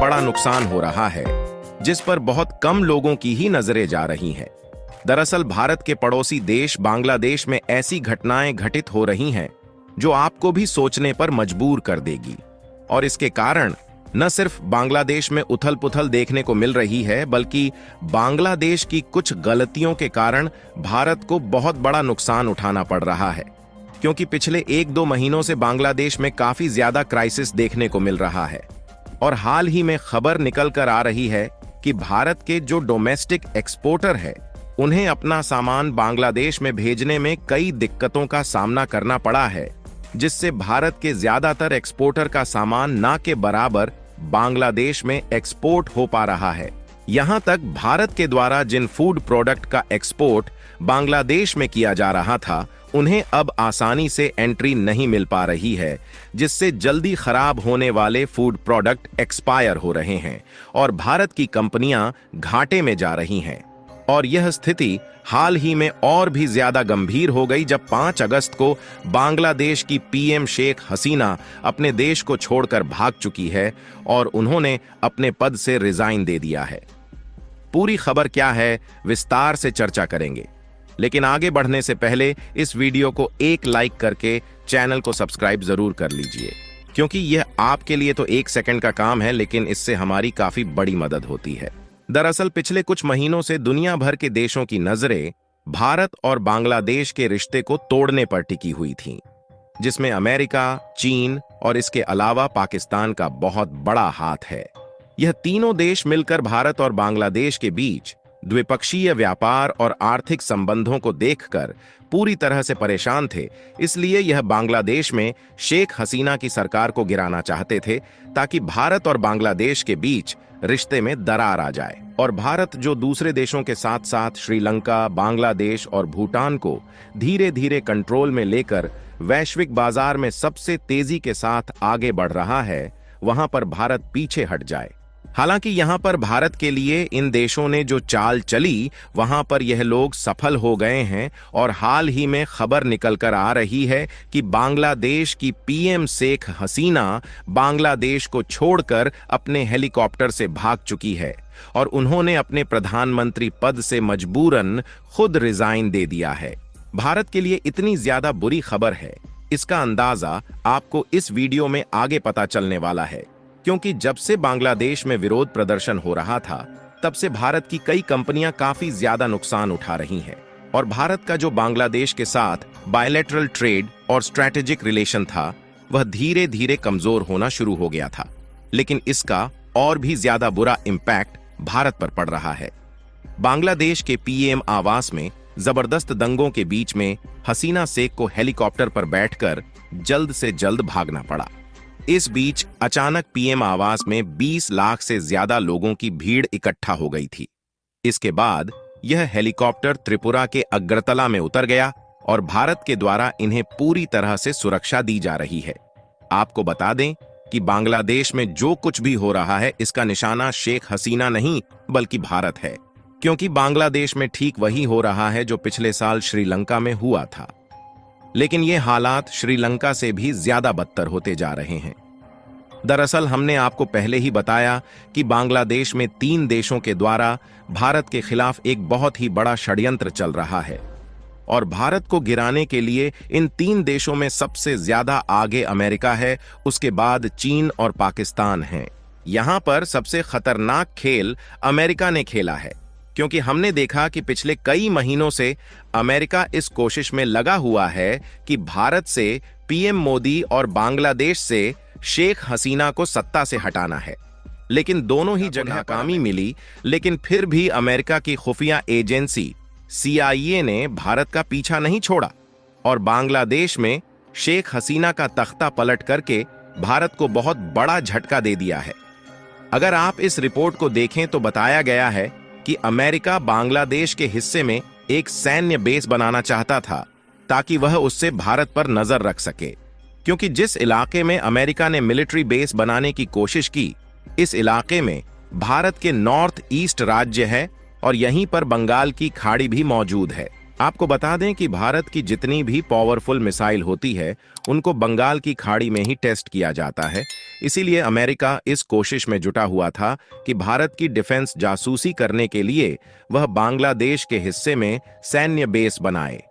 बड़ा नुकसान हो रहा है, जिस पर बहुत कम लोगों की ही नजरें जा रही हैं। दरअसल भारत के पड़ोसी देश बांग्लादेश में ऐसी घटनाएं घटित हो रही हैं जो आपको भी सोचने पर मजबूर कर देगी। और इसके कारण न सिर्फ बांग्लादेश में उथल-पुथल देखने को मिल रही है, बल्कि बांग्लादेश की कुछ गलतियों के कारण भारत को बहुत बड़ा नुकसान उठाना पड़ रहा है। क्योंकि पिछले 1-2 महीनों से बांग्लादेश में काफी ज्यादा क्राइसिस देखने को मिल रहा है और हाल ही में खबर निकल कर आ रही है कि भारत के जो डोमेस्टिक एक्सपोर्टर है, उन्हें अपना सामान बांग्लादेश में भेजने में कई दिक्कतों का सामना करना पड़ा है, जिससे भारत के ज्यादातर एक्सपोर्टर का सामान ना के बराबर बांग्लादेश में एक्सपोर्ट हो पा रहा है। यहां तक भारत के द्वारा जिन फूड प्रोडक्ट का एक्सपोर्ट बांग्लादेश में किया जा रहा था, उन्हें अब आसानी से एंट्री नहीं मिल पा रही है, जिससे जल्दी खराब होने वाले फूड प्रोडक्ट एक्सपायर हो रहे हैं और भारत की कंपनियां घाटे में जा रही हैं। और यह स्थिति हाल ही में और भी ज्यादा गंभीर हो गई जब 5 अगस्त को बांग्लादेश की पीएम शेख हसीना अपने देश को छोड़कर भाग चुकी है और उन्होंने अपने पद से रिजाइन दे दिया है। पूरी खबर क्या है, विस्तार से चर्चा करेंगे, लेकिन आगे बढ़ने से पहले इस वीडियो को एक लाइक करके चैनल को सब्सक्राइब जरूर कर लीजिए, क्योंकि यह आपके लिए तो 1 सेकंड का काम है, लेकिन इससे हमारी काफी बड़ी मदद होती है। दरअसल पिछले कुछ महीनों से दुनिया भर के देशों की नजरें भारत और बांग्लादेश के रिश्ते को तोड़ने पर टिकी हुई थीं, जिसमें अमेरिका, चीन और इसके अलावा पाकिस्तान का बहुत बड़ा हाथ है। यह तीनों देश मिलकर भारत और बांग्लादेश के बीच द्विपक्षीय व्यापार और आर्थिक संबंधों को देखकर पूरी तरह से परेशान थे। इसलिए यह बांग्लादेश में शेख हसीना की सरकार को गिराना चाहते थे, ताकि भारत और बांग्लादेश के बीच रिश्ते में दरार आ जाए और भारत जो दूसरे देशों के साथ साथ श्रीलंका, बांग्लादेश और भूटान को धीरे धीरे कंट्रोल में लेकर वैश्विक बाजार में सबसे तेजी के साथ आगे बढ़ रहा है, वहां पर भारत पीछे हट जाए। हालांकि यहां पर भारत के लिए इन देशों ने जो चाल चली, वहां पर यह लोग सफल हो गए हैं और हाल ही में खबर निकलकर आ रही है कि बांग्लादेश की पीएम शेख हसीना बांग्लादेश को छोड़कर अपने हेलीकॉप्टर से भाग चुकी है और उन्होंने अपने प्रधानमंत्री पद से मजबूरन खुद रिजाइन दे दिया है। भारत के लिए इतनी ज्यादा बुरी खबर है, इसका अंदाजा आपको इस वीडियो में आगे पता चलने वाला है, क्योंकि जब से बांग्लादेश में विरोध प्रदर्शन हो रहा था, तब से भारत की कई कंपनियां काफी ज्यादा नुकसान उठा रही हैं और भारत का जो बांग्लादेश के साथ बायलैटरल ट्रेड और स्ट्रैटेजिक रिलेशन था, वह धीरे धीरे कमजोर होना शुरू हो गया था। लेकिन इसका और भी ज्यादा बुरा इम्पैक्ट भारत पर पड़ रहा है। बांग्लादेश के पीएम आवास में जबरदस्त दंगों के बीच में हसीना शेख को हेलीकॉप्टर पर बैठकर जल्द से जल्द भागना पड़ा। इस बीच अचानक पीएम आवास में 20 लाख से ज्यादा लोगों की भीड़ इकट्ठा हो गई थी। इसके बाद यह हेलीकॉप्टर त्रिपुरा के अगरतला में उतर गया और भारत के द्वारा इन्हें पूरी तरह से सुरक्षा दी जा रही है। आपको बता दें कि बांग्लादेश में जो कुछ भी हो रहा है, इसका निशाना शेख हसीना नहीं बल्कि भारत है, क्योंकि बांग्लादेश में ठीक वही हो रहा है जो पिछले साल श्रीलंका में हुआ था। लेकिन ये हालात श्रीलंका से भी ज्यादा बदतर होते जा रहे हैं। दरअसल हमने आपको पहले ही बताया कि बांग्लादेश में 3 देशों के द्वारा भारत के खिलाफ एक बहुत ही बड़ा षड्यंत्र चल रहा है और भारत को गिराने के लिए इन 3 देशों में सबसे ज्यादा आगे अमेरिका है, उसके बाद चीन और पाकिस्तान हैं। यहां पर सबसे खतरनाक खेल अमेरिका ने खेला है, क्योंकि हमने देखा कि पिछले कई महीनों से अमेरिका इस कोशिश में लगा हुआ है कि भारत से पीएम मोदी और बांग्लादेश से शेख हसीना को सत्ता से हटाना है। लेकिन दोनों ही जगह नाकामी मिली, लेकिन फिर भी अमेरिका की खुफिया एजेंसी CIA ने भारत का पीछा नहीं छोड़ा और बांग्लादेश में शेख हसीना का तख्ता पलट करके भारत को बहुत बड़ा झटका दे दिया है। अगर आप इस रिपोर्ट को देखें तो बताया गया है कि अमेरिका बांग्लादेश के हिस्से में एक सैन्य बेस बनाना चाहता था, ताकि वह उससे भारत पर नजर रख सके, क्योंकि जिस इलाके में अमेरिका ने मिलिट्री बेस बनाने की कोशिश की, इस इलाके में भारत के नॉर्थ ईस्ट राज्य है और यहीं पर बंगाल की खाड़ी भी मौजूद है। आपको बता दें कि भारत की जितनी भी पावरफुल मिसाइल होती है उनको बंगाल की खाड़ी में ही टेस्ट किया जाता है। इसीलिए अमेरिका इस कोशिश में जुटा हुआ था कि भारत की डिफेंस जासूसी करने के लिए वह बांग्लादेश के हिस्से में सैन्य बेस बनाए।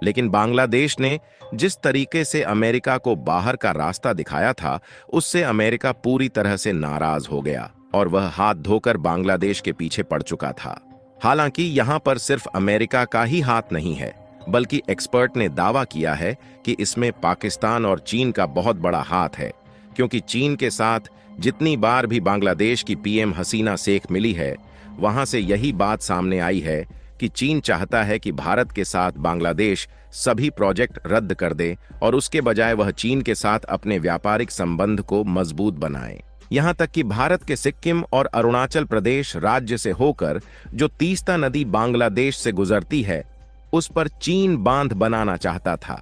लेकिन बांग्लादेश ने जिस तरीके से अमेरिका को बाहर का रास्ता दिखाया था, उससे अमेरिका पूरी तरह से नाराज हो गया और वह हाथ धोकर बांग्लादेश के पीछे पड़ चुका था। हालांकि यहां पर सिर्फ अमेरिका का ही हाथ नहीं है, बल्कि एक्सपर्ट ने दावा किया है कि इसमें पाकिस्तान और चीन का बहुत बड़ा हाथ है, क्योंकि चीन के साथ जितनी बार भी बांग्लादेश की पीएम हसीना शेख मिली है, वहां से यही बात सामने आई है कि चीन चाहता है कि भारत के साथ बांग्लादेश सभी प्रोजेक्ट रद्द कर दे और उसके बजाय वह चीन के साथ अपने व्यापारिक संबंध को मजबूत बनाए। यहां तक कि भारत के सिक्किम और अरुणाचल प्रदेश राज्य से होकर जो तीस्ता नदी बांग्लादेश से गुजरती है, उस पर चीन बांध बनाना चाहता था,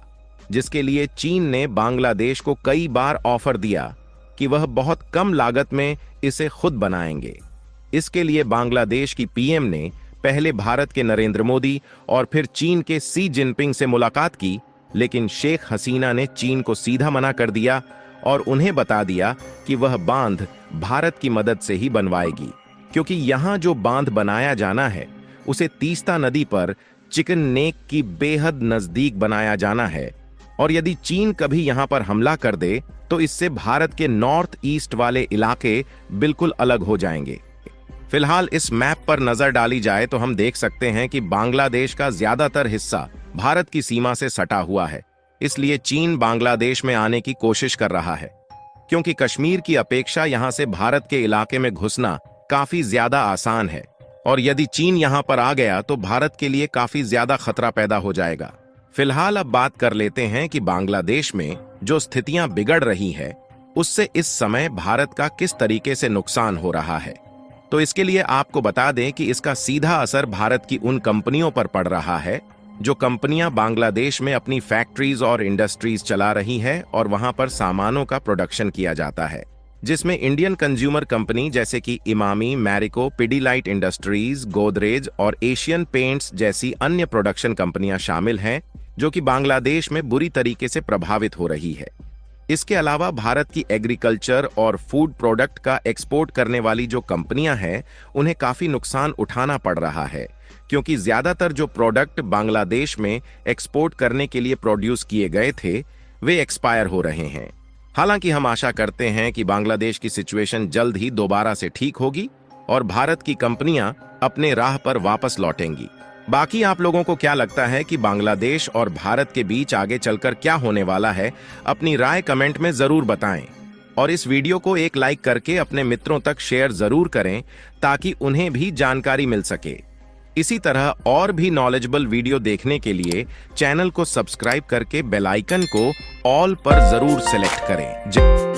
जिसके लिए चीन ने बांग्लादेश को कई बार ऑफर दिया कि वह बहुत कम लागत में इसे खुद बनाएंगे। इसके लिए बांग्लादेश की पीएम ने पहले भारत के नरेंद्र मोदी और फिर चीन के शी जिनपिंग से मुलाकात की, लेकिन शेख हसीना ने चीन को सीधा मना कर दिया और उन्हें बता दिया कि वह बांध भारत की मदद से ही बनवाएगी, क्योंकि यहां जो बांध बनाया जाना है उसे तीस्ता नदी पर चिकन नेक की बेहद नजदीक बनाया जाना है, और यदि चीन कभी यहां पर हमला कर दे तो इससे भारत के नॉर्थ ईस्ट वाले इलाके बिल्कुल अलग हो जाएंगे। फिलहाल इस मैप पर नजर डाली जाए तो हम देख सकते हैं कि बांग्लादेश का ज्यादातर हिस्सा भारत की सीमा से सटा हुआ है। इसलिए चीन बांग्लादेश में आने की कोशिश कर रहा है, क्योंकि कश्मीर की अपेक्षा यहां से भारत के इलाके में घुसना काफी ज्यादा आसान है, और यदि चीन यहां पर आ गया तो भारत के लिए काफी ज्यादा खतरा पैदा हो जाएगा। फिलहाल अब बात कर लेते हैं कि बांग्लादेश में जो स्थितियां बिगड़ रही है, उससे इस समय भारत का किस तरीके से नुकसान हो रहा है। तो इसके लिए आपको बता दें कि इसका सीधा असर भारत की उन कंपनियों पर पड़ रहा है जो कंपनियां बांग्लादेश में अपनी फैक्ट्रीज और इंडस्ट्रीज चला रही है और वहां पर सामानों का प्रोडक्शन किया जाता है, जिसमें इंडियन कंज्यूमर कंपनी जैसे कि इमामी, मैरिको, पिडीलाइट इंडस्ट्रीज, गोदरेज और एशियन पेंट्स जैसी अन्य प्रोडक्शन कंपनियां शामिल हैं, जो कि बांग्लादेश में बुरी तरीके से प्रभावित हो रही है। इसके अलावा भारत की एग्रीकल्चर और फूड प्रोडक्ट का एक्सपोर्ट करने वाली जो कंपनियां हैं, उन्हें काफी नुकसान उठाना पड़ रहा है, क्योंकि ज्यादातर जो प्रोडक्ट बांग्लादेश में एक्सपोर्ट करने के लिए प्रोड्यूस किए गए थे, वे एक्सपायर हो रहे हैं। हालांकि हम आशा करते हैं कि बांग्लादेश की सिचुएशन जल्द ही दोबारा से ठीक होगी और भारत की कंपनियां अपने राह पर वापस लौटेंगी। बाकी आप लोगों को क्या लगता है कि बांग्लादेश और भारत के बीच आगे चलकर क्या होने वाला है? अपनी राय कमेंट में जरूर बताएं और इस वीडियो को एक लाइक करके अपने मित्रों तक शेयर जरूर करें, ताकि उन्हें भी जानकारी मिल सके। इसी तरह और भी नॉलेजेबल वीडियो देखने के लिए चैनल को सब्सक्राइब करके बेल आइकन को ऑल पर जरूर सेलेक्ट करें।